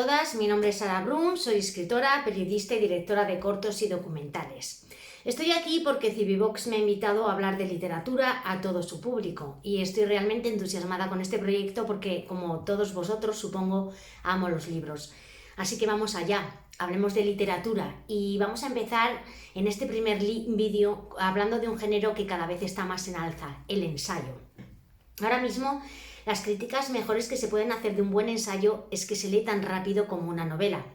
todas, mi nombre es Sara Brun, soy escritora, periodista y directora de cortos y documentales. Estoy aquí porque Civivox me ha invitado a hablar de literatura a todo su público y estoy realmente entusiasmada con este proyecto porque, como todos vosotros, supongo, amo los libros. Así que vamos allá, hablemos de literatura y vamos a empezar en este primer vídeo hablando de un género que cada vez está más en alza, el ensayo. Ahora mismo, las críticas mejores que se pueden hacer de un buen ensayo es que se lee tan rápido como una novela.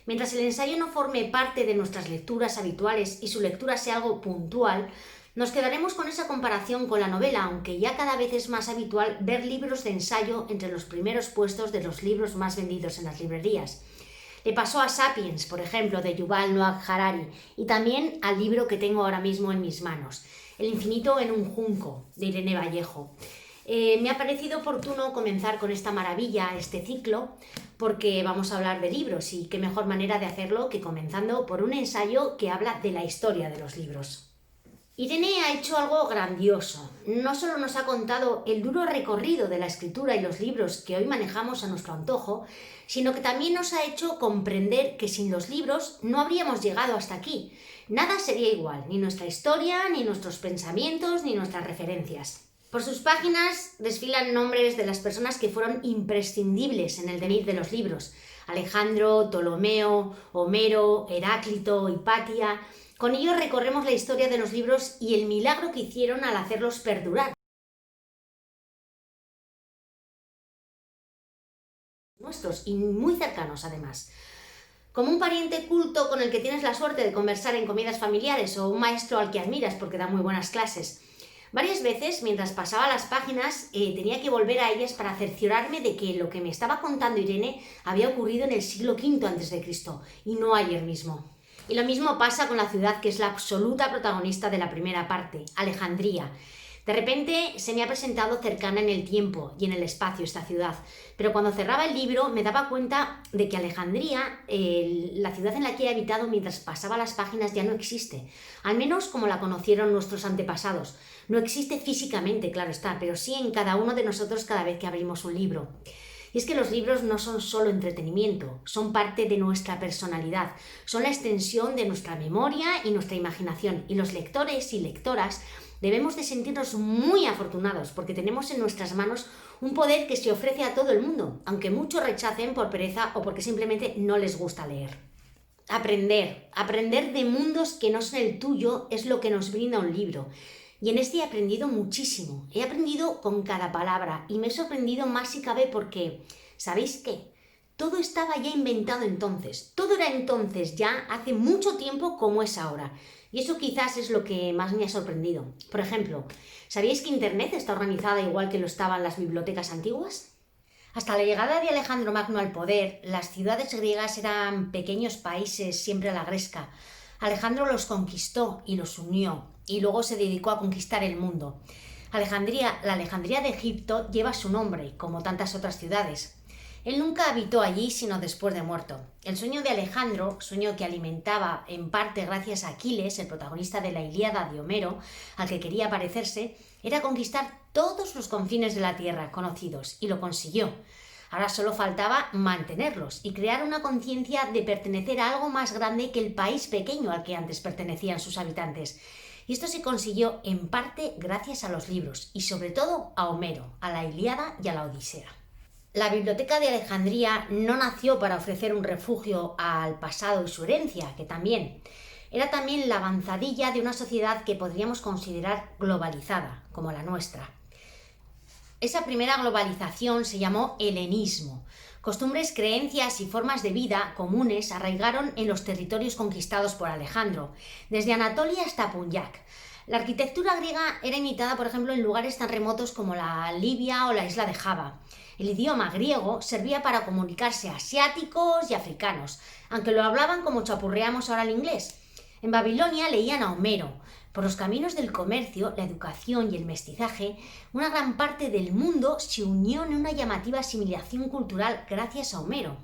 Mientras el ensayo no forme parte de nuestras lecturas habituales y su lectura sea algo puntual, nos quedaremos con esa comparación con la novela, aunque ya cada vez es más habitual ver libros de ensayo entre los primeros puestos de los libros más vendidos en las librerías. Le pasó a Sapiens, por ejemplo, de Yuval Noah Harari, y también al libro que tengo ahora mismo en mis manos, El infinito en un junco, de Irene Vallejo. Me ha parecido oportuno comenzar con esta maravilla, este ciclo, porque vamos a hablar de libros y qué mejor manera de hacerlo que comenzando por un ensayo que habla de la historia de los libros. Irene ha hecho algo grandioso. No solo nos ha contado el duro recorrido de la escritura y los libros que hoy manejamos a nuestro antojo, sino que también nos ha hecho comprender que sin los libros no habríamos llegado hasta aquí. Nada sería igual, ni nuestra historia, ni nuestros pensamientos, ni nuestras referencias. Por sus páginas desfilan nombres de las personas que fueron imprescindibles en el devenir de los libros: Alejandro, Ptolomeo, Homero, Heráclito, Hipatia. Con ellos recorremos la historia de los libros y el milagro que hicieron al hacerlos perdurar. Nuestros y muy cercanos además. Como un pariente culto con el que tienes la suerte de conversar en comidas familiares o un maestro al que admiras porque da muy buenas clases. Varias veces, mientras pasaba las páginas, tenía que volver a ellas para cerciorarme de que lo que me estaba contando Irene había ocurrido en el siglo V a.C. y no ayer mismo. Y lo mismo pasa con la ciudad que es la absoluta protagonista de la primera parte, Alejandría. De repente se me ha presentado cercana en el tiempo y en el espacio esta ciudad, pero cuando cerraba el libro me daba cuenta de que Alejandría, la ciudad en la que he habitado mientras pasaba las páginas, ya no existe, al menos como la conocieron nuestros antepasados. No existe físicamente, claro está, pero sí en cada uno de nosotros cada vez que abrimos un libro. Y es que los libros no son solo entretenimiento, son parte de nuestra personalidad, son la extensión de nuestra memoria y nuestra imaginación, y los lectores y lectoras debemos de sentirnos muy afortunados porque tenemos en nuestras manos un poder que se ofrece a todo el mundo, aunque muchos rechacen por pereza o porque simplemente no les gusta leer. Aprender de mundos que no son el tuyo es lo que nos brinda un libro. Y en este he aprendido muchísimo. He aprendido con cada palabra y me he sorprendido más si cabe porque, ¿sabéis qué? Todo estaba ya inventado entonces. Todo era entonces ya hace mucho tiempo como es ahora. Y eso quizás es lo que más me ha sorprendido. Por ejemplo, ¿sabíais que Internet está organizada igual que lo estaban las bibliotecas antiguas? Hasta la llegada de Alejandro Magno al poder, las ciudades griegas eran pequeños países siempre a la gresca. Alejandro los conquistó y los unió, y luego se dedicó a conquistar el mundo. La Alejandría de Egipto lleva su nombre, como tantas otras ciudades. Él nunca habitó allí sino después de muerto. El sueño de Alejandro, sueño que alimentaba en parte gracias a Aquiles, el protagonista de la Ilíada de Homero, al que quería parecerse, era conquistar todos los confines de la tierra conocidos, y lo consiguió. Ahora solo faltaba mantenerlos y crear una conciencia de pertenecer a algo más grande que el país pequeño al que antes pertenecían sus habitantes. Y esto se consiguió en parte gracias a los libros y sobre todo a Homero, a la Ilíada y a la Odisea. La Biblioteca de Alejandría no nació para ofrecer un refugio al pasado y su herencia, que también. Era también la avanzadilla de una sociedad que podríamos considerar globalizada, como la nuestra. Esa primera globalización se llamó helenismo. Costumbres, creencias y formas de vida comunes arraigaron en los territorios conquistados por Alejandro, desde Anatolia hasta Punjab. La arquitectura griega era imitada, por ejemplo, en lugares tan remotos como la Libia o la isla de Java. El idioma griego servía para comunicarse a asiáticos y africanos, aunque lo hablaban como chapurreamos ahora el inglés. En Babilonia leían a Homero. Por los caminos del comercio, la educación y el mestizaje, una gran parte del mundo se unió en una llamativa asimilación cultural gracias a Homero.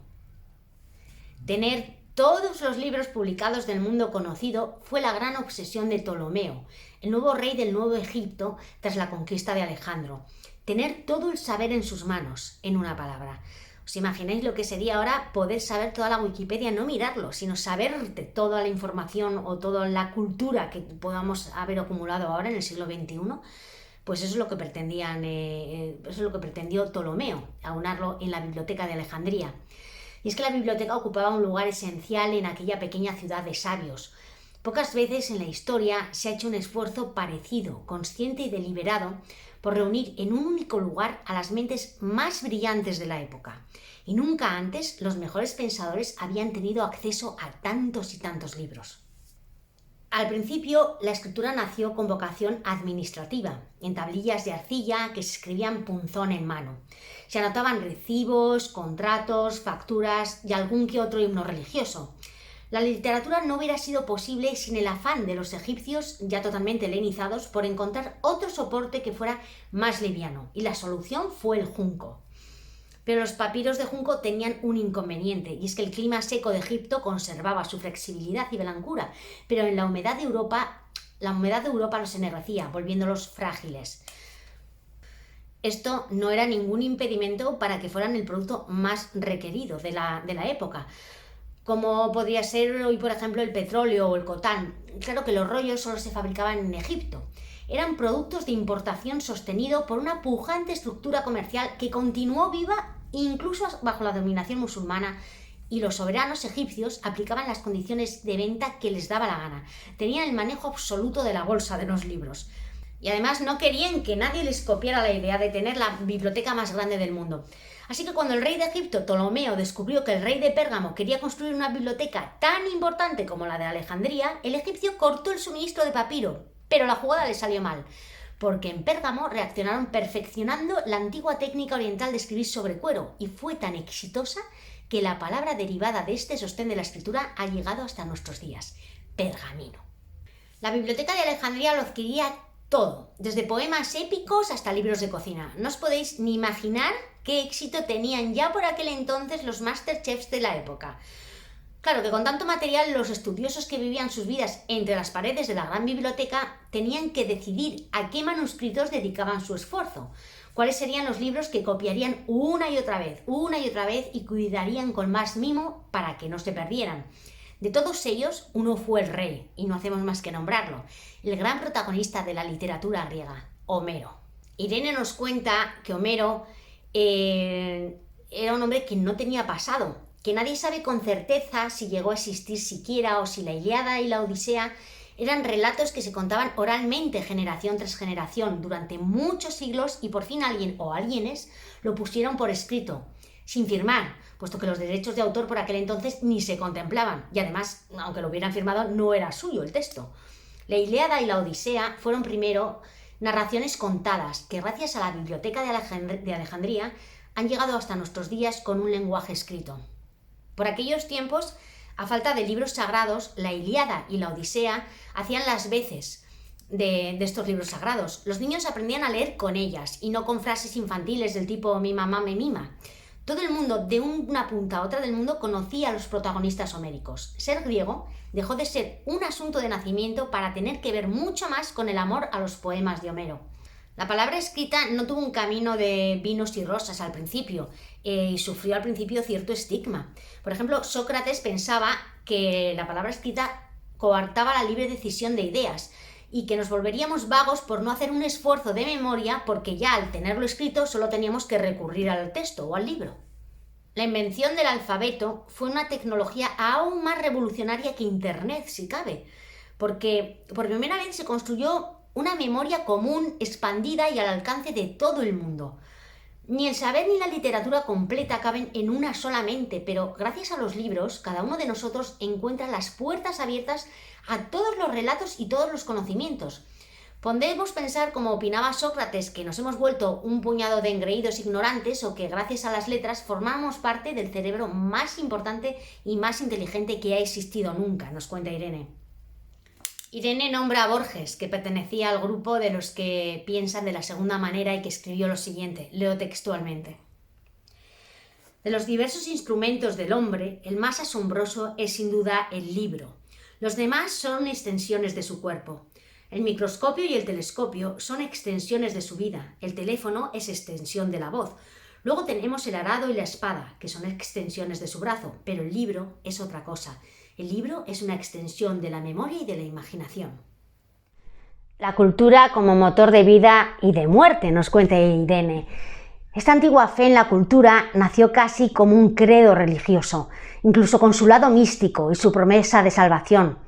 Tener todos los libros publicados del mundo conocido fue la gran obsesión de Ptolomeo, el nuevo rey del Nuevo Egipto tras la conquista de Alejandro. Tener todo el saber en sus manos, en una palabra. ¿Os imagináis lo que sería ahora poder saber toda la Wikipedia, no mirarlo, sino saber de toda la información o toda la cultura que podamos haber acumulado ahora en el siglo XXI? Pues eso es lo que eso es lo que pretendió Ptolomeo, aunarlo en la biblioteca de Alejandría. Y es que la biblioteca ocupaba un lugar esencial en aquella pequeña ciudad de sabios. Pocas veces en la historia se ha hecho un esfuerzo parecido, consciente y deliberado, por reunir en un único lugar a las mentes más brillantes de la época. Y nunca antes los mejores pensadores habían tenido acceso a tantos y tantos libros. Al principio, la escritura nació con vocación administrativa, en tablillas de arcilla que se escribían punzón en mano. Se anotaban recibos, contratos, facturas y algún que otro himno religioso. La literatura no hubiera sido posible sin el afán de los egipcios, ya totalmente helenizados, por encontrar otro soporte que fuera más liviano, y la solución fue el junco. Pero los papiros de junco tenían un inconveniente, y es que el clima seco de Egipto conservaba su flexibilidad y blancura, pero en la humedad de Europa los ennegrecía, volviéndolos frágiles. Esto no era ningún impedimento para que fueran el producto más requerido de la época, como podría ser hoy, por ejemplo, el petróleo o el coltán. Claro que los rollos solo se fabricaban en Egipto. Eran productos de importación sostenido por una pujante estructura comercial que continuó viva incluso bajo la dominación musulmana, y los soberanos egipcios aplicaban las condiciones de venta que les daba la gana. Tenían el manejo absoluto de la bolsa de los libros. Y además no querían que nadie les copiara la idea de tener la biblioteca más grande del mundo. Así que cuando el rey de Egipto, Ptolomeo, descubrió que el rey de Pérgamo quería construir una biblioteca tan importante como la de Alejandría, el egipcio cortó el suministro de papiro, pero la jugada le salió mal, porque en Pérgamo reaccionaron perfeccionando la antigua técnica oriental de escribir sobre cuero, y fue tan exitosa que la palabra derivada de este sostén de la escritura ha llegado hasta nuestros días: pergamino. La biblioteca de Alejandría lo adquiría todo, desde poemas épicos hasta libros de cocina. No os podéis ni imaginar qué éxito tenían ya por aquel entonces los masterchefs de la época. Claro que con tanto material, los estudiosos que vivían sus vidas entre las paredes de la gran biblioteca tenían que decidir a qué manuscritos dedicaban su esfuerzo, cuáles serían los libros que copiarían una y otra vez y cuidarían con más mimo para que no se perdieran. De todos ellos, uno fue el rey, y no hacemos más que nombrarlo, el gran protagonista de la literatura griega, Homero. Irene nos cuenta que Homero era un hombre que no tenía pasado, que nadie sabe con certeza si llegó a existir siquiera, o si la Ilíada y la Odisea eran relatos que se contaban oralmente generación tras generación durante muchos siglos, y por fin alguien o alguienes lo pusieron por escrito, sin firmar, puesto que los derechos de autor por aquel entonces ni se contemplaban, y además, aunque lo hubieran firmado, no era suyo el texto. La Ilíada y la Odisea fueron primero narraciones contadas, que gracias a la biblioteca de Alejandría han llegado hasta nuestros días con un lenguaje escrito. Por aquellos tiempos, a falta de libros sagrados, la Ilíada y la Odisea hacían las veces de estos libros sagrados. Los niños aprendían a leer con ellas, y no con frases infantiles del tipo «mi mamá me mima». Todo el mundo, de una punta a otra del mundo, conocía a los protagonistas homéricos. Ser griego dejó de ser un asunto de nacimiento para tener que ver mucho más con el amor a los poemas de Homero. La palabra escrita no tuvo un camino de vinos y rosas al principio, y sufrió al principio cierto estigma. Por ejemplo, Sócrates pensaba que la palabra escrita coartaba la libre decisión de ideas, y que nos volveríamos vagos por no hacer un esfuerzo de memoria, porque ya al tenerlo escrito solo teníamos que recurrir al texto o al libro. La invención del alfabeto fue una tecnología aún más revolucionaria que Internet, si cabe, porque por primera vez se construyó una memoria común, expandida y al alcance de todo el mundo. Ni el saber ni la literatura completa caben en una sola mente, pero gracias a los libros, cada uno de nosotros encuentra las puertas abiertas a todos los relatos y todos los conocimientos. Podemos pensar, como opinaba Sócrates, que nos hemos vuelto un puñado de engreídos ignorantes, o que gracias a las letras formamos parte del cerebro más importante y más inteligente que ha existido nunca, nos cuenta Irene. Irene nombra a Borges, que pertenecía al grupo de los que piensan de la segunda manera y que escribió lo siguiente, leo textualmente. De los diversos instrumentos del hombre, el más asombroso es sin duda el libro. Los demás son extensiones de su cuerpo. El microscopio y el telescopio son extensiones de su vida. El teléfono es extensión de la voz. Luego tenemos el arado y la espada, que son extensiones de su brazo, pero el libro es otra cosa. El libro es una extensión de la memoria y de la imaginación. La cultura como motor de vida y de muerte, nos cuenta Irene. Esta antigua fe en la cultura nació casi como un credo religioso, incluso con su lado místico y su promesa de salvación.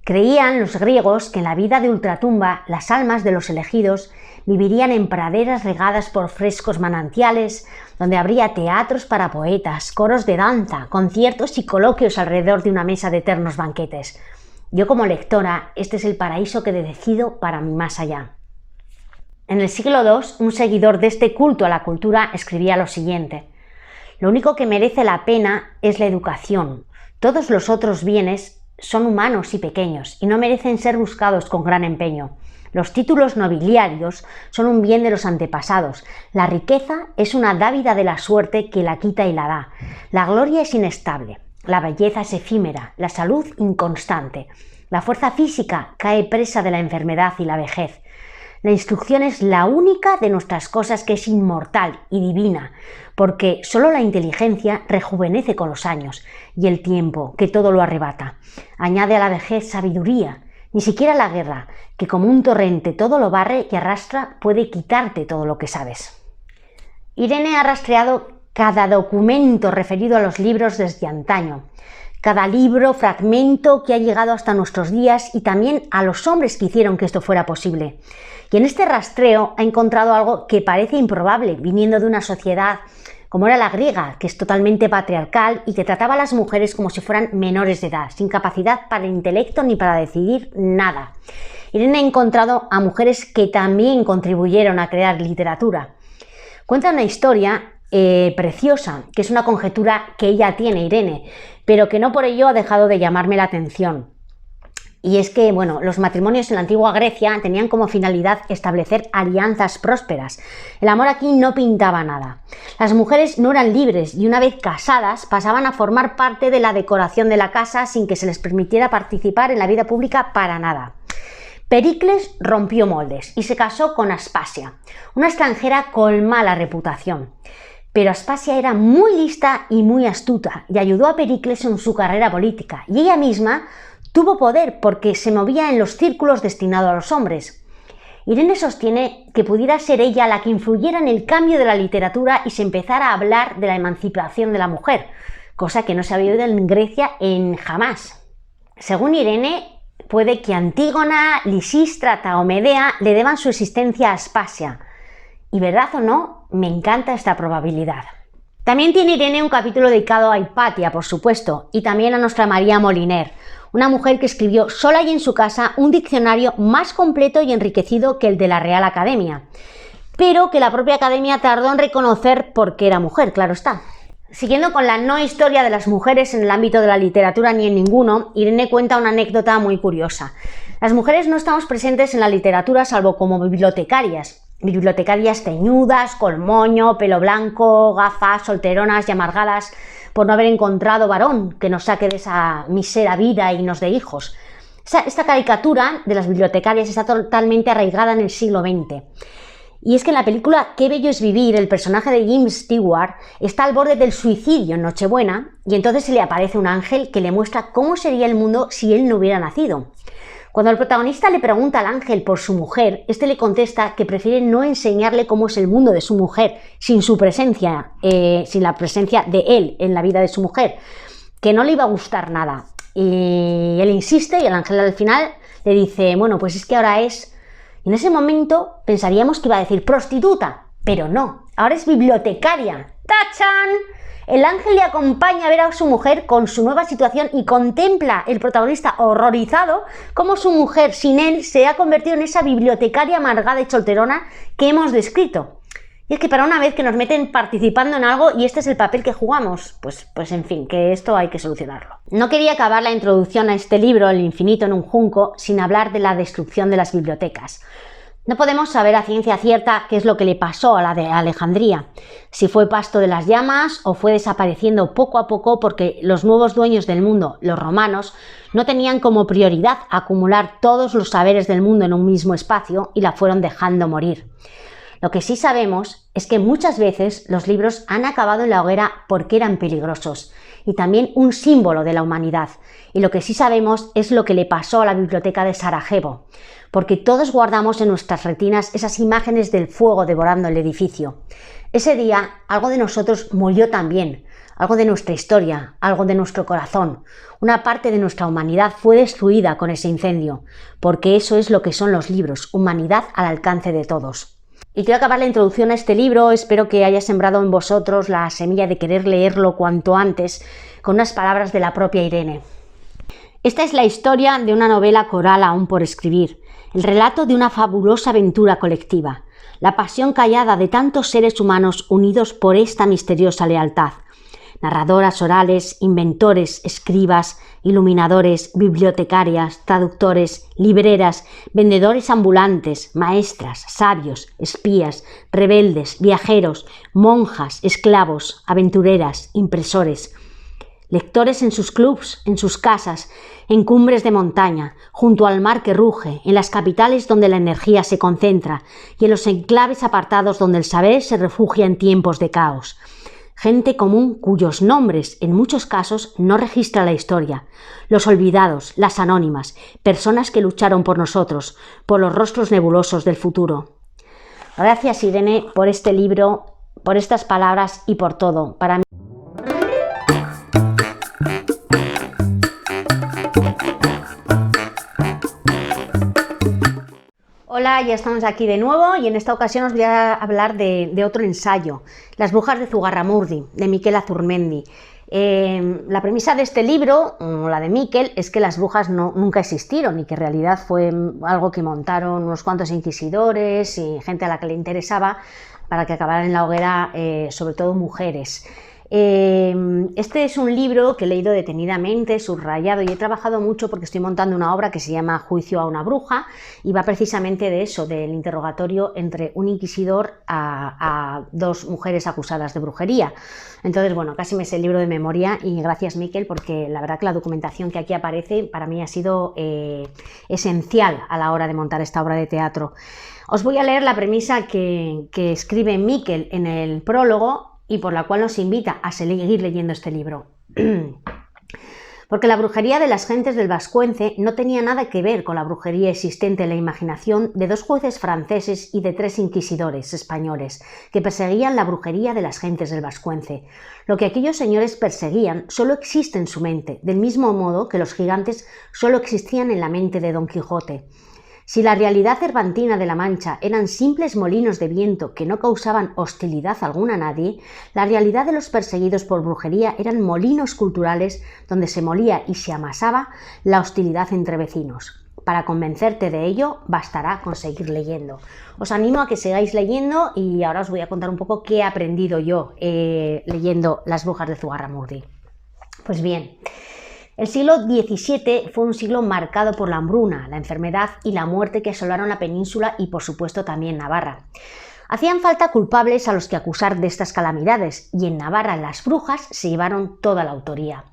Creían los griegos que en la vida de ultratumba las almas de los elegidos vivirían en praderas regadas por frescos manantiales, donde habría teatros para poetas, coros de danza, conciertos y coloquios alrededor de una mesa de eternos banquetes. Yo como lectora, este es el paraíso que decido para mi más allá. En el siglo II, un seguidor de este culto a la cultura escribía lo siguiente: lo único que merece la pena es la educación. Todos los otros bienes son humanos y pequeños y no merecen ser buscados con gran empeño. Los títulos nobiliarios son un bien de los antepasados. La riqueza es una dávida de la suerte que la quita y la da. La gloria es inestable. La belleza es efímera, la salud inconstante. La fuerza física cae presa de la enfermedad y la vejez. La instrucción es la única de nuestras cosas que es inmortal y divina, porque solo la inteligencia rejuvenece con los años y el tiempo, que todo lo arrebata. Añade a la vejez sabiduría. Ni siquiera la guerra, que como un torrente todo lo barre y arrastra, puede quitarte todo lo que sabes. Irene ha rastreado cada documento referido a los libros desde antaño, cada libro, fragmento que ha llegado hasta nuestros días y también a los hombres que hicieron que esto fuera posible. Y en este rastreo ha encontrado algo que parece improbable, viniendo de una sociedad como era la griega, que es totalmente patriarcal y que trataba a las mujeres como si fueran menores de edad, sin capacidad para el intelecto ni para decidir nada. Irene ha encontrado a mujeres que también contribuyeron a crear literatura. Cuenta una historia preciosa, que es una conjetura que ella tiene, Irene, pero que no por ello ha dejado de llamarme la atención. Y es que, bueno, los matrimonios en la antigua Grecia tenían como finalidad establecer alianzas prósperas. El amor aquí no pintaba nada. Las mujeres no eran libres y una vez casadas pasaban a formar parte de la decoración de la casa sin que se les permitiera participar en la vida pública para nada. Pericles rompió moldes y se casó con Aspasia, una extranjera con mala reputación. Pero Aspasia era muy lista y muy astuta y ayudó a Pericles en su carrera política, y ella misma tuvo poder porque se movía en los círculos destinados a los hombres. Irene sostiene que pudiera ser ella la que influyera en el cambio de la literatura y se empezara a hablar de la emancipación de la mujer, cosa que no se había oído en Grecia en jamás. Según Irene, puede que Antígona, Lisístrata o Medea le deban su existencia a Aspasia. Y verdad o no, me encanta esta probabilidad. También tiene Irene un capítulo dedicado a Hipatia, por supuesto, y también a nuestra María Moliner, una mujer que escribió sola y en su casa un diccionario más completo y enriquecido que el de la Real Academia, pero que la propia Academia tardó en reconocer porque era mujer, claro está. Siguiendo con la no historia de las mujeres en el ámbito de la literatura ni en ninguno, Irene cuenta una anécdota muy curiosa. Las mujeres no estamos presentes en la literatura salvo como bibliotecarias teñudas, con moño, pelo blanco, gafas, solteronas y amargadas por no haber encontrado varón que nos saque de esa mísera vida y nos dé hijos. Esta caricatura de las bibliotecarias está totalmente arraigada en el siglo XX. Y es que en la película Qué bello es vivir, el personaje de James Stewart está al borde del suicidio en Nochebuena y entonces se le aparece un ángel que le muestra cómo sería el mundo si él no hubiera nacido. Cuando el protagonista le pregunta al ángel por su mujer, este le contesta que prefiere no enseñarle cómo es el mundo de su mujer sin su presencia, sin la presencia de él en la vida de su mujer, que no le iba a gustar nada. Y él insiste y el ángel al final le dice, bueno, pues es que ahora es... Y en ese momento pensaríamos que iba a decir prostituta, pero no, ahora es bibliotecaria. ¡Tachán! El ángel le acompaña a ver a su mujer con su nueva situación y contempla el protagonista horrorizado cómo su mujer sin él se ha convertido en esa bibliotecaria amargada y solterona que hemos descrito. Y es que para una vez que nos meten participando en algo y este es el papel que jugamos, pues en fin, que esto hay que solucionarlo. No quería acabar la introducción a este libro, El infinito en un junco, sin hablar de la destrucción de las bibliotecas. No podemos saber a ciencia cierta qué es lo que le pasó a la de Alejandría, si fue pasto de las llamas o fue desapareciendo poco a poco porque los nuevos dueños del mundo, los romanos, no tenían como prioridad acumular todos los saberes del mundo en un mismo espacio y la fueron dejando morir. Lo que sí sabemos es que muchas veces los libros han acabado en la hoguera porque eran peligrosos y también un símbolo de la humanidad. Y lo que sí sabemos es lo que le pasó a la biblioteca de Sarajevo, porque todos guardamos en nuestras retinas esas imágenes del fuego devorando el edificio. Ese día algo de nosotros murió también, algo de nuestra historia, algo de nuestro corazón. Una parte de nuestra humanidad fue destruida con ese incendio, porque eso es lo que son los libros, humanidad al alcance de todos. Y quiero acabar la introducción a este libro, espero que haya sembrado en vosotros la semilla de querer leerlo cuanto antes, con unas palabras de la propia Irene. Esta es la historia de una novela coral aún por escribir, el relato de una fabulosa aventura colectiva, la pasión callada de tantos seres humanos unidos por esta misteriosa lealtad. Narradoras orales, inventores, escribas, iluminadores, bibliotecarias, traductores, libreras, vendedores ambulantes, maestras, sabios, espías, rebeldes, viajeros, monjas, esclavos, aventureras, impresores, lectores en sus clubs, en sus casas, en cumbres de montaña, junto al mar que ruge, en las capitales donde la energía se concentra y en los enclaves apartados donde el saber se refugia en tiempos de caos. Gente común cuyos nombres, en muchos casos, no registra la historia. Los olvidados, las anónimas, personas que lucharon por nosotros, por los rostros nebulosos del futuro. Gracias, Irene, por este libro, por estas palabras y por todo. Para mí... Hola, ya estamos aquí de nuevo y en esta ocasión os voy a hablar de otro ensayo, Las brujas de Zugarramurdi, de Miquel Azurmendi. La premisa de este libro, o la de Miquel, es que las brujas nunca existieron y que en realidad fue algo que montaron unos cuantos inquisidores y gente a la que le interesaba para que acabaran en la hoguera, sobre todo mujeres. Este es un libro que he leído detenidamente, subrayado, y he trabajado mucho porque estoy montando una obra que se llama Juicio a una bruja y va precisamente de eso, del interrogatorio entre un inquisidor a dos mujeres acusadas de brujería. Entonces, bueno, casi me sé el libro de memoria y gracias, Miquel, porque la verdad que la documentación que aquí aparece para mí ha sido esencial a la hora de montar esta obra de teatro. Os voy a leer la premisa que escribe Miquel en el prólogo y por la cual nos invita a seguir leyendo este libro. Porque la brujería de las gentes del Vascuence no tenía nada que ver con la brujería existente en la imaginación de dos jueces franceses y de 3 inquisidores españoles que perseguían la brujería de las gentes del Vascuence. Lo que aquellos señores perseguían solo existe en su mente, del mismo modo que los gigantes solo existían en la mente de Don Quijote. Si la realidad cervantina de la Mancha eran simples molinos de viento que no causaban hostilidad alguna a nadie, la realidad de los perseguidos por brujería eran molinos culturales donde se molía y se amasaba la hostilidad entre vecinos. Para convencerte de ello, bastará con seguir leyendo. Os animo a que sigáis leyendo y ahora os voy a contar un poco qué he aprendido yo leyendo Las brujas de Zugarramurdi. Pues bien, el siglo XVII fue un siglo marcado por la hambruna, la enfermedad y la muerte que asolaron la península y, por supuesto, también Navarra. Hacían falta culpables a los que acusar de estas calamidades y en Navarra las brujas se llevaron toda la autoría.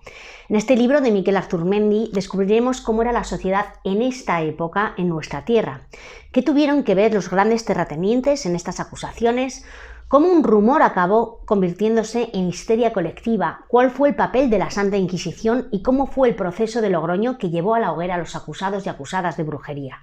En este libro de Miquel Azurmendi descubriremos cómo era la sociedad en esta época en nuestra tierra, qué tuvieron que ver los grandes terratenientes en estas acusaciones, cómo un rumor acabó convirtiéndose en histeria colectiva, cuál fue el papel de la Santa Inquisición y cómo fue el proceso de Logroño que llevó a la hoguera a los acusados y acusadas de brujería.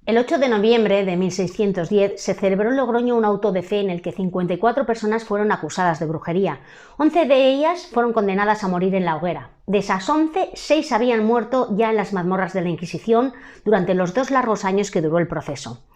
El 8 de noviembre de 1610 se celebró en Logroño un auto de fe en el que 54 personas fueron acusadas de brujería. 11 de ellas fueron condenadas a morir en la hoguera. De esas 11, 6 habían muerto ya en las mazmorras de la Inquisición durante los 2 largos años que duró el proceso.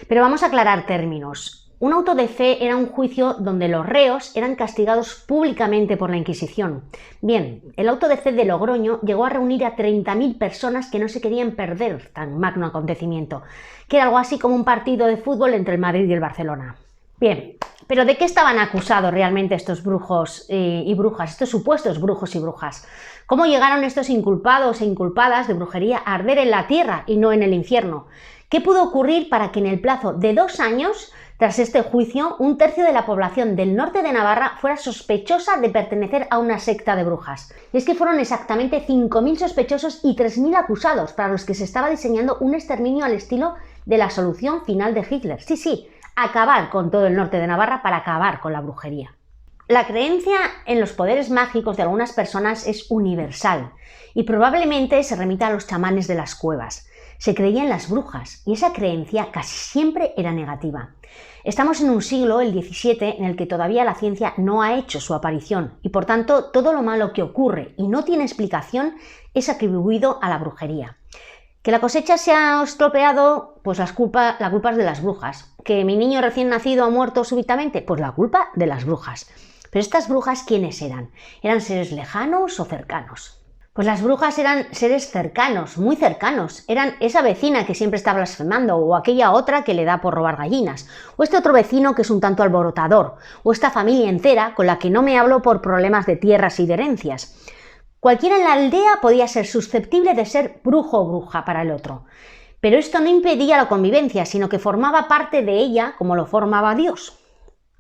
Pero vamos a aclarar términos. Un auto de fe era un juicio donde los reos eran castigados públicamente por la Inquisición. Bien, el auto de fe de Logroño llegó a reunir a 30.000 personas que no se querían perder tan magno acontecimiento, que era algo así como un partido de fútbol entre el Madrid y el Barcelona. Bien, pero ¿de qué estaban acusados realmente estos brujos y brujas, estos supuestos brujos y brujas? ¿Cómo llegaron estos inculpados e inculpadas de brujería a arder en la tierra y no en el infierno? ¿Qué pudo ocurrir para que en el plazo de 2 años Tras este juicio, un tercio de la población del norte de Navarra fuera sospechosa de pertenecer a una secta de brujas. Y es que fueron exactamente 5.000 sospechosos y 3.000 acusados, para los que se estaba diseñando un exterminio al estilo de la solución final de Hitler. Sí, acabar con todo el norte de Navarra para acabar con la brujería. La creencia en los poderes mágicos de algunas personas es universal y probablemente se remita a los chamanes de las cuevas. Se creía en las brujas y esa creencia casi siempre era negativa. Estamos en un siglo, el XVII, en el que todavía la ciencia no ha hecho su aparición y por tanto todo lo malo que ocurre y no tiene explicación es atribuido a la brujería. Que la cosecha se ha estropeado, pues la culpa es de las brujas. Que mi niño recién nacido ha muerto súbitamente, pues la culpa de las brujas. Pero estas brujas, ¿quiénes eran? ¿Eran seres lejanos o cercanos? Pues las brujas eran seres cercanos, muy cercanos. Eran esa vecina que siempre está blasfemando, o aquella otra que le da por robar gallinas, o este otro vecino que es un tanto alborotador, o esta familia entera con la que no me hablo por problemas de tierras y de herencias. Cualquiera en la aldea podía ser susceptible de ser brujo o bruja para el otro. Pero esto no impedía la convivencia, sino que formaba parte de ella como lo formaba Dios.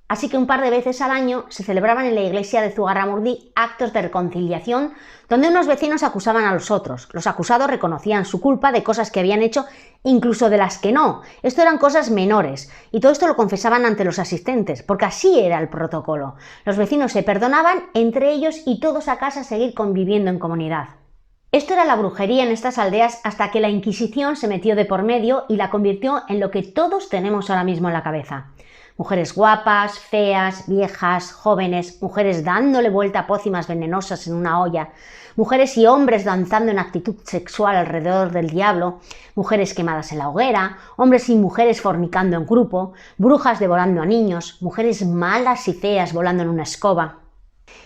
Así que un par de veces al año se celebraban en la iglesia de Zugarramurdi actos de reconciliación donde unos vecinos acusaban a los otros. Los acusados reconocían su culpa de cosas que habían hecho, incluso de las que no. Esto eran cosas menores y todo esto lo confesaban ante los asistentes, porque así era el protocolo. Los vecinos se perdonaban entre ellos y todos a casa a seguir conviviendo en comunidad. Esto era la brujería en estas aldeas hasta que la Inquisición se metió de por medio y la convirtió en lo que todos tenemos ahora mismo en la cabeza. Mujeres guapas, feas, viejas, jóvenes, mujeres dándole vuelta a pócimas venenosas en una olla, mujeres y hombres danzando en actitud sexual alrededor del diablo, mujeres quemadas en la hoguera, hombres y mujeres fornicando en grupo, brujas devorando a niños, mujeres malas y feas volando en una escoba.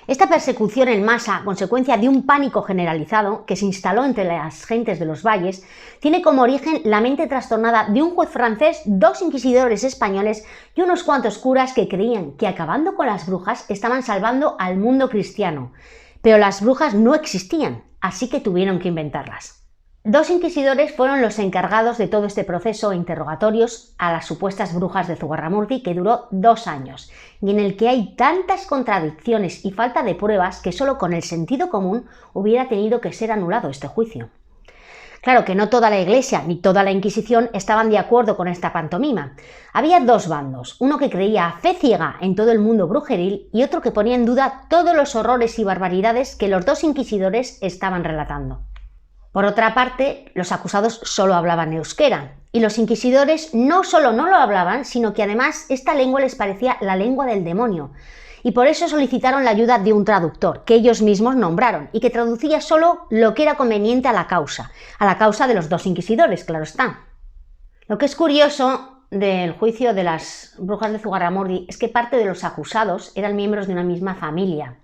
Esta persecución en masa, consecuencia de un pánico generalizado que se instaló entre las gentes de los valles, tiene como origen la mente trastornada de un juez francés, 2 inquisidores españoles y unos cuantos curas que creían que acabando con las brujas estaban salvando al mundo cristiano. Pero las brujas no existían, así que tuvieron que inventarlas. 2 inquisidores fueron los encargados de todo este proceso e interrogatorios a las supuestas brujas de Zugarramurdi, que duró 2 años, y en el que hay tantas contradicciones y falta de pruebas que solo con el sentido común hubiera tenido que ser anulado este juicio. Claro que no toda la Iglesia ni toda la Inquisición estaban de acuerdo con esta pantomima. Había 2 bandos, uno que creía a fe ciega en todo el mundo brujeril y otro que ponía en duda todos los horrores y barbaridades que los 2 inquisidores estaban relatando. Por otra parte, los acusados solo hablaban euskera, y los inquisidores no solo no lo hablaban, sino que además esta lengua les parecía la lengua del demonio, y por eso solicitaron la ayuda de un traductor, que ellos mismos nombraron, y que traducía solo lo que era conveniente a la causa de los 2 inquisidores, claro está. Lo que es curioso del juicio de las brujas de Zugarramurdi es que parte de los acusados eran miembros de una misma familia.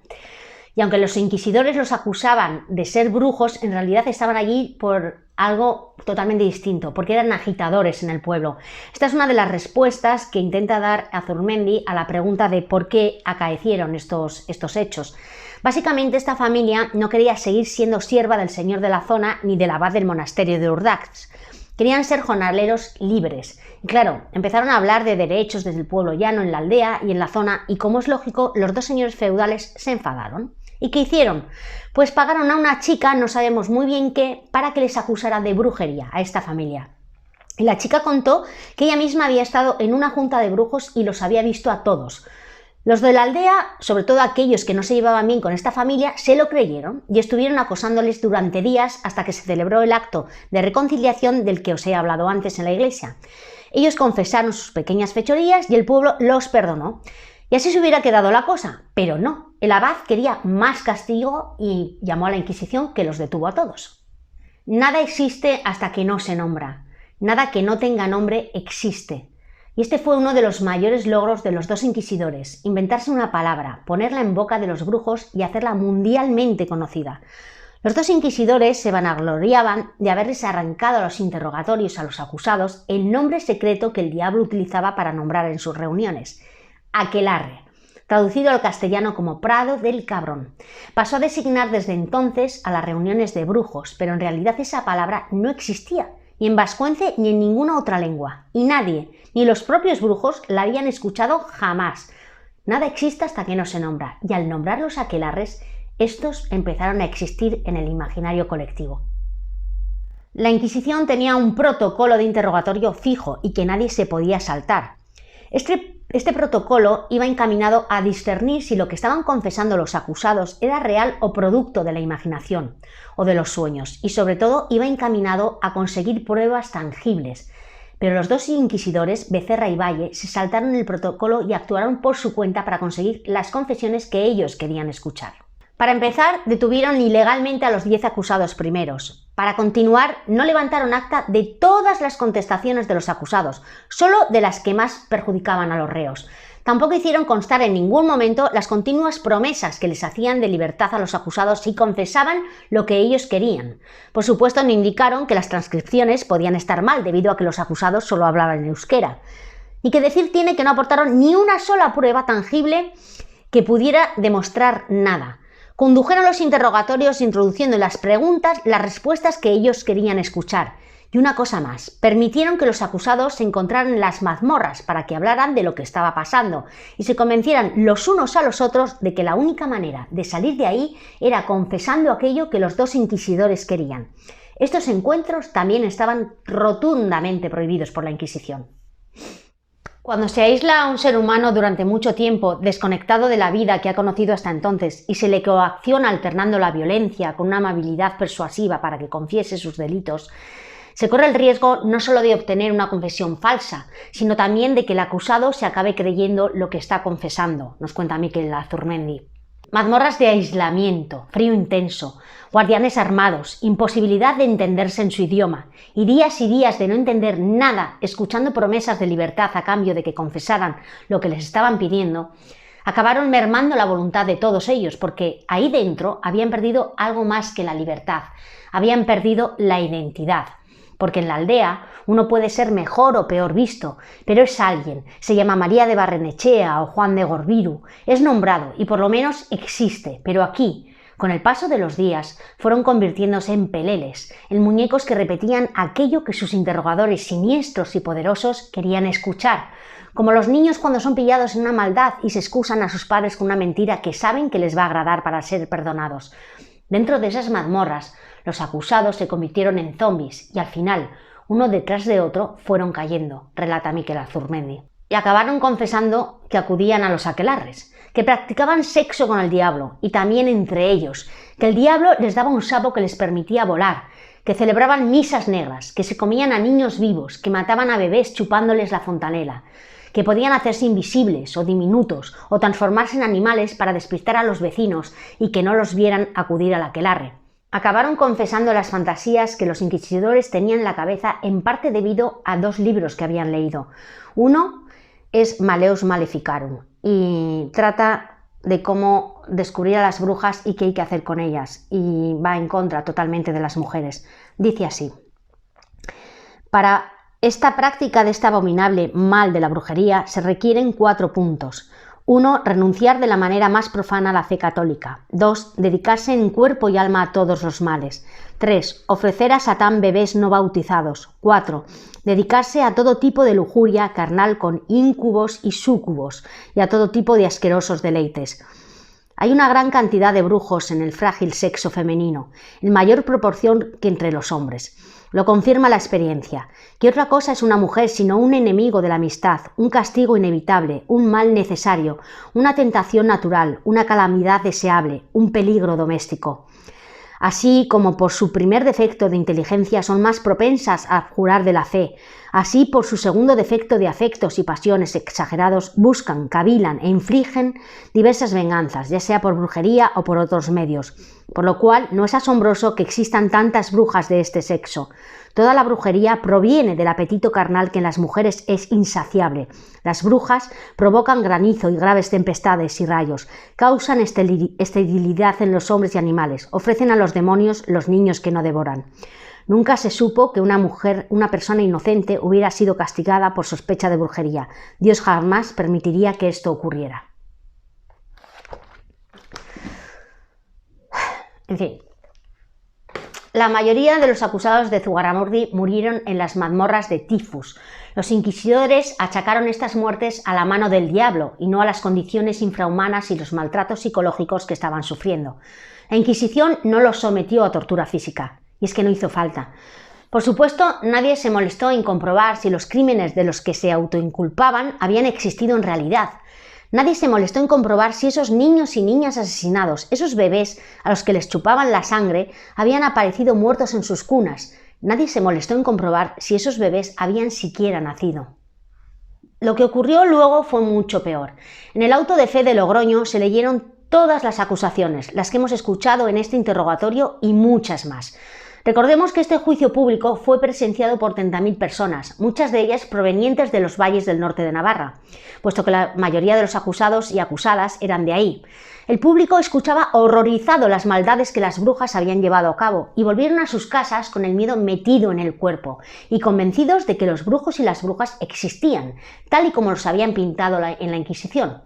Y aunque los inquisidores los acusaban de ser brujos, en realidad estaban allí por algo totalmente distinto, porque eran agitadores en el pueblo. Esta es una de las respuestas que intenta dar Azurmendi a la pregunta de por qué acaecieron estos hechos. Básicamente, esta familia no quería seguir siendo sierva del señor de la zona ni del abad del monasterio de Urdax. Querían ser jornaleros libres. Y claro, empezaron a hablar de derechos desde el pueblo llano en la aldea y en la zona, y como es lógico, los 2 señores feudales se enfadaron. ¿Y qué hicieron? Pues pagaron a una chica, no sabemos muy bien qué, para que les acusara de brujería a esta familia. Y la chica contó que ella misma había estado en una junta de brujos y los había visto a todos. Los de la aldea, sobre todo aquellos que no se llevaban bien con esta familia, se lo creyeron y estuvieron acosándoles durante días hasta que se celebró el acto de reconciliación del que os he hablado antes en la iglesia. Ellos confesaron sus pequeñas fechorías y el pueblo los perdonó. Y así se hubiera quedado la cosa, pero no. El abad quería más castigo y llamó a la Inquisición, que los detuvo a todos. Nada existe hasta que no se nombra. Nada que no tenga nombre existe. Y este fue uno de los mayores logros de los 2 inquisidores, inventarse una palabra, ponerla en boca de los brujos y hacerla mundialmente conocida. Los 2 inquisidores se vanagloriaban de haberles arrancado a los interrogatorios a los acusados el nombre secreto que el diablo utilizaba para nombrar en sus reuniones: aquelarre, traducido al castellano como Prado del Cabrón. Pasó a designar desde entonces a las reuniones de brujos, pero en realidad esa palabra no existía ni en vascuence ni en ninguna otra lengua, y nadie, ni los propios brujos, la habían escuchado jamás. Nada existe hasta que no se nombra, y al nombrar los aquelarres, estos empezaron a existir en el imaginario colectivo. La Inquisición tenía un protocolo de interrogatorio fijo y que nadie se podía saltar. Este protocolo iba encaminado a discernir si lo que estaban confesando los acusados era real o producto de la imaginación o de los sueños, y sobre todo iba encaminado a conseguir pruebas tangibles. Pero los dos inquisidores, Becerra y Valle, se saltaron el protocolo y actuaron por su cuenta para conseguir las confesiones que ellos querían escuchar. Para empezar, detuvieron ilegalmente a los 10 acusados primeros. Para continuar, no levantaron acta de todas las contestaciones de los acusados, solo de las que más perjudicaban a los reos. Tampoco hicieron constar en ningún momento las continuas promesas que les hacían de libertad a los acusados si confesaban lo que ellos querían. Por supuesto, no indicaron que las transcripciones podían estar mal debido a que los acusados solo hablaban euskera. Y que decir tiene que no aportaron ni una sola prueba tangible que pudiera demostrar nada. Condujeron los interrogatorios introduciendo en las preguntas las respuestas que ellos querían escuchar. Y una cosa más, permitieron que los acusados se encontraran en las mazmorras para que hablaran de lo que estaba pasando y se convencieran los unos a los otros de que la única manera de salir de ahí era confesando aquello que los dos inquisidores querían. Estos encuentros también estaban rotundamente prohibidos por la Inquisición. Cuando se aísla a un ser humano durante mucho tiempo, desconectado de la vida que ha conocido hasta entonces, y se le coacciona alternando la violencia con una amabilidad persuasiva para que confiese sus delitos, se corre el riesgo no solo de obtener una confesión falsa, sino también de que el acusado se acabe creyendo lo que está confesando, nos cuenta Miquel Azurmendi. Mazmorras de aislamiento, frío intenso, guardianes armados, imposibilidad de entenderse en su idioma y días de no entender nada, escuchando promesas de libertad a cambio de que confesaran lo que les estaban pidiendo, acabaron mermando la voluntad de todos ellos porque ahí dentro habían perdido algo más que la libertad, habían perdido la identidad. Porque en la aldea uno puede ser mejor o peor visto, pero es alguien, se llama María de Barrenechea o Juan de Gorbiru, es nombrado y por lo menos existe, pero aquí, con el paso de los días, fueron convirtiéndose en peleles, en muñecos que repetían aquello que sus interrogadores siniestros y poderosos querían escuchar, como los niños cuando son pillados en una maldad y se excusan a sus padres con una mentira que saben que les va a agradar para ser perdonados. Dentro de esas mazmorras, los acusados se convirtieron en zombies y al final, uno detrás de otro, fueron cayendo, relata Miquel Azurmendi. Y acabaron confesando que acudían a los aquelarres, que practicaban sexo con el diablo y también entre ellos, que el diablo les daba un sapo que les permitía volar, que celebraban misas negras, que se comían a niños vivos, que mataban a bebés chupándoles la fontanela, que podían hacerse invisibles o diminutos o transformarse en animales para despistar a los vecinos y que no los vieran acudir al aquelarre. Acabaron confesando las fantasías que los inquisidores tenían en la cabeza en parte debido a dos libros que habían leído. Uno es Maleus Maleficarum y trata de cómo descubrir a las brujas y qué hay que hacer con ellas y va en contra totalmente de las mujeres. Dice así: para esta práctica de este abominable mal de la brujería se requieren 4 puntos. 1. Renunciar de la manera más profana a la fe católica. 2. Dedicarse en cuerpo y alma a todos los males. 3. Ofrecer a Satán bebés no bautizados. 4. Dedicarse a todo tipo de lujuria carnal con íncubos y súcubos y a todo tipo de asquerosos deleites. Hay una gran cantidad de brujos en el frágil sexo femenino, en mayor proporción que entre los hombres. Lo confirma la experiencia. ¿Qué otra cosa es una mujer sino un enemigo de la amistad, un castigo inevitable, un mal necesario, una tentación natural, una calamidad deseable, un peligro doméstico? Así como por su primer defecto de inteligencia son más propensas a abjurar de la fe, así por su segundo defecto de afectos y pasiones exagerados buscan, cavilan e infligen diversas venganzas, ya sea por brujería o por otros medios, por lo cual no es asombroso que existan tantas brujas de este sexo. Toda la brujería proviene del apetito carnal que en las mujeres es insaciable. Las brujas provocan granizo y graves tempestades y rayos, causan esterilidad en los hombres y animales, ofrecen a los demonios los niños que no devoran. Nunca se supo que una persona inocente hubiera sido castigada por sospecha de brujería. Dios jamás permitiría que esto ocurriera. En fin, La mayoría de los acusados de Zugarramurdi murieron en las mazmorras de tifus. Los inquisidores achacaron estas muertes a la mano del diablo y no a las condiciones infrahumanas y los maltratos psicológicos que estaban sufriendo. La Inquisición no los sometió a tortura física, y es que no hizo falta. Por supuesto, nadie se molestó en comprobar si los crímenes de los que se autoinculpaban habían existido en realidad. Nadie se molestó en comprobar si esos niños y niñas asesinados, esos bebés a los que les chupaban la sangre, habían aparecido muertos en sus cunas. Nadie se molestó en comprobar si esos bebés habían siquiera nacido. Lo que ocurrió luego fue mucho peor. En el auto de fe de Logroño se leyeron todas las acusaciones, las que hemos escuchado en este interrogatorio y muchas más. Recordemos que este juicio público fue presenciado por 30.000 personas, muchas de ellas provenientes de los valles del norte de Navarra, puesto que la mayoría de los acusados y acusadas eran de ahí. El público escuchaba horrorizado las maldades que las brujas habían llevado a cabo y volvieron a sus casas con el miedo metido en el cuerpo y convencidos de que los brujos y las brujas existían, tal y como los habían pintado en la Inquisición.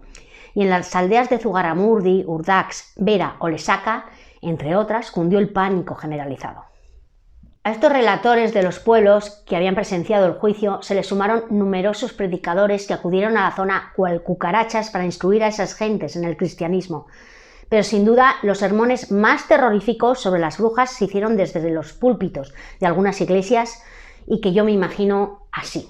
Y en las aldeas de Zugarramurdi, Urdax, Vera o Lesaca, entre otras, cundió el pánico generalizado. A estos relatores de los pueblos que habían presenciado el juicio se les sumaron numerosos predicadores que acudieron a la zona cual cucarachas para instruir a esas gentes en el cristianismo. Pero sin duda los sermones más terroríficos sobre las brujas se hicieron desde los púlpitos de algunas iglesias y que yo me imagino así.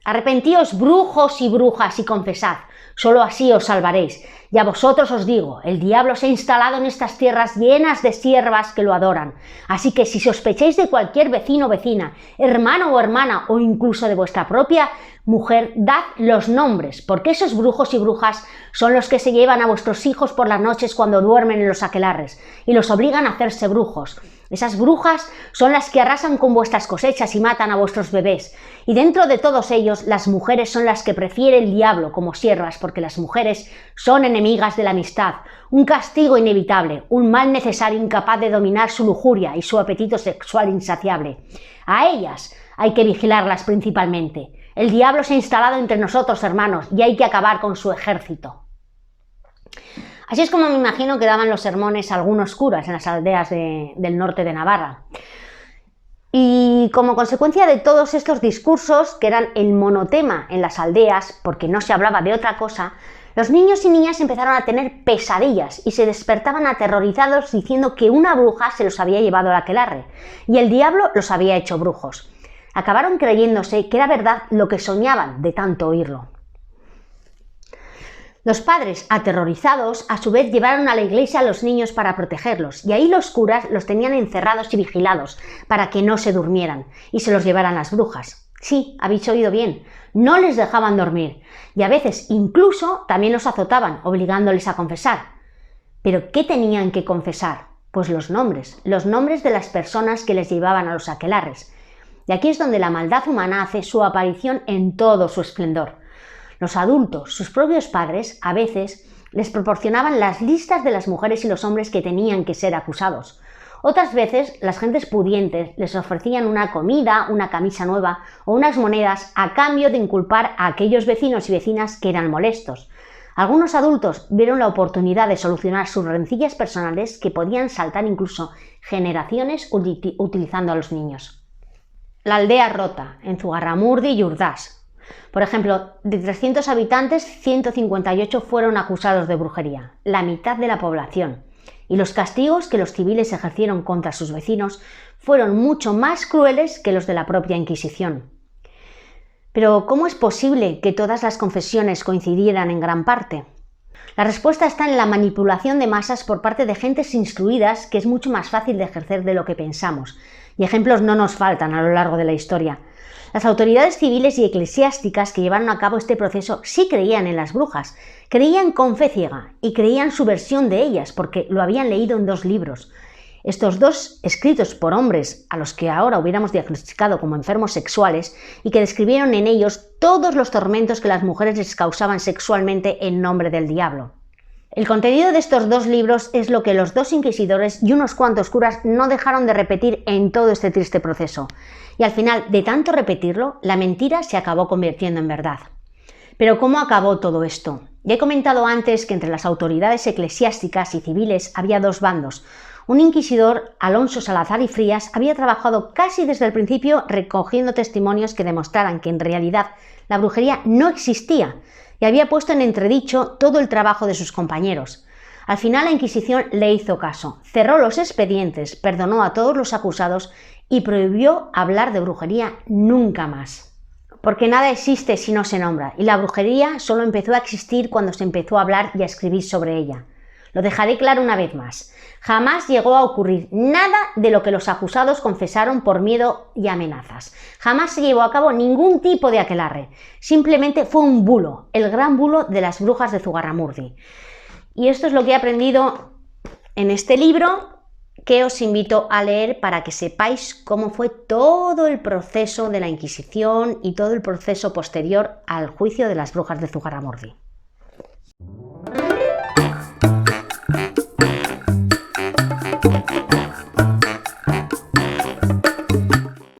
Arrepentíos, brujos y brujas, y confesad, solo así os salvaréis. Y a vosotros os digo, el diablo se ha instalado en estas tierras llenas de siervas que lo adoran. Así que si sospecháis de cualquier vecino o vecina, hermano o hermana, o incluso de vuestra propia mujer, dad los nombres, porque esos brujos y brujas son los que se llevan a vuestros hijos por las noches cuando duermen en los aquelarres y los obligan a hacerse brujos. Esas brujas son las que arrasan con vuestras cosechas y matan a vuestros bebés. Y dentro de todos ellos, las mujeres son las que prefiere el diablo como siervas, porque las mujeres son enemigas de la amistad, un castigo inevitable, un mal necesario incapaz de dominar su lujuria y su apetito sexual insaciable. A ellas hay que vigilarlas principalmente. El diablo se ha instalado entre nosotros, hermanos, y hay que acabar con su ejército. Así es como me imagino que daban los sermones algunos curas en las aldeas del norte de Navarra. Y como consecuencia de todos estos discursos, que eran el monotema en las aldeas, porque no se hablaba de otra cosa, los niños y niñas empezaron a tener pesadillas y se despertaban aterrorizados diciendo que una bruja se los había llevado al aquelarre y el diablo los había hecho brujos. Acabaron creyéndose que era verdad lo que soñaban de tanto oírlo. Los padres, aterrorizados, a su vez llevaron a la iglesia a los niños para protegerlos, y ahí los curas los tenían encerrados y vigilados para que no se durmieran y se los llevaran las brujas. Sí, habéis oído bien, no les dejaban dormir, y a veces incluso también los azotaban, obligándoles a confesar. ¿Pero qué tenían que confesar? Pues los nombres de las personas que les llevaban a los aquelarres. Y aquí es donde la maldad humana hace su aparición en todo su esplendor. Los adultos, sus propios padres, a veces les proporcionaban las listas de las mujeres y los hombres que tenían que ser acusados. Otras veces, las gentes pudientes les ofrecían una comida, una camisa nueva o unas monedas a cambio de inculpar a aquellos vecinos y vecinas que eran molestos. Algunos adultos vieron la oportunidad de solucionar sus rencillas personales que podían saltar incluso generaciones utilizando a los niños. La aldea rota, en Zugarramurdi y Urdax. Por ejemplo, de 300 habitantes, 158 fueron acusados de brujería, la mitad de la población. Y los castigos que los civiles ejercieron contra sus vecinos fueron mucho más crueles que los de la propia Inquisición. Pero, ¿cómo es posible que todas las confesiones coincidieran en gran parte? La respuesta está en la manipulación de masas por parte de gentes instruidas, que es mucho más fácil de ejercer de lo que pensamos. Y ejemplos no nos faltan a lo largo de la historia. Las autoridades civiles y eclesiásticas que llevaron a cabo este proceso sí creían en las brujas, creían con fe ciega y creían su versión de ellas porque lo habían leído en 2 libros. Estos 2 escritos por hombres a los que ahora hubiéramos diagnosticado como enfermos sexuales y que describieron en ellos todos los tormentos que las mujeres les causaban sexualmente en nombre del diablo. El contenido de estos 2 libros es lo que los 2 inquisidores y unos cuantos curas no dejaron de repetir en todo este triste proceso. Y al final, de tanto repetirlo, la mentira se acabó convirtiendo en verdad. Pero ¿cómo acabó todo esto? Ya he comentado antes que entre las autoridades eclesiásticas y civiles había 2 bandos. Un inquisidor, Alonso Salazar y Frías, había trabajado casi desde el principio recogiendo testimonios que demostraran que en realidad la brujería no existía y había puesto en entredicho todo el trabajo de sus compañeros. Al final la Inquisición le hizo caso, cerró los expedientes, perdonó a todos los acusados y prohibió hablar de brujería nunca más. Porque nada existe si no se nombra, y la brujería solo empezó a existir cuando se empezó a hablar y a escribir sobre ella. Lo dejaré claro una vez más. Jamás llegó a ocurrir nada de lo que los acusados confesaron por miedo y amenazas. Jamás se llevó a cabo ningún tipo de aquelarre. Simplemente fue un bulo, el gran bulo de las brujas de Zugarramurdi. Y esto es lo que he aprendido en este libro, que os invito a leer para que sepáis cómo fue todo el proceso de la Inquisición y todo el proceso posterior al juicio de las brujas de Zugarramurdi.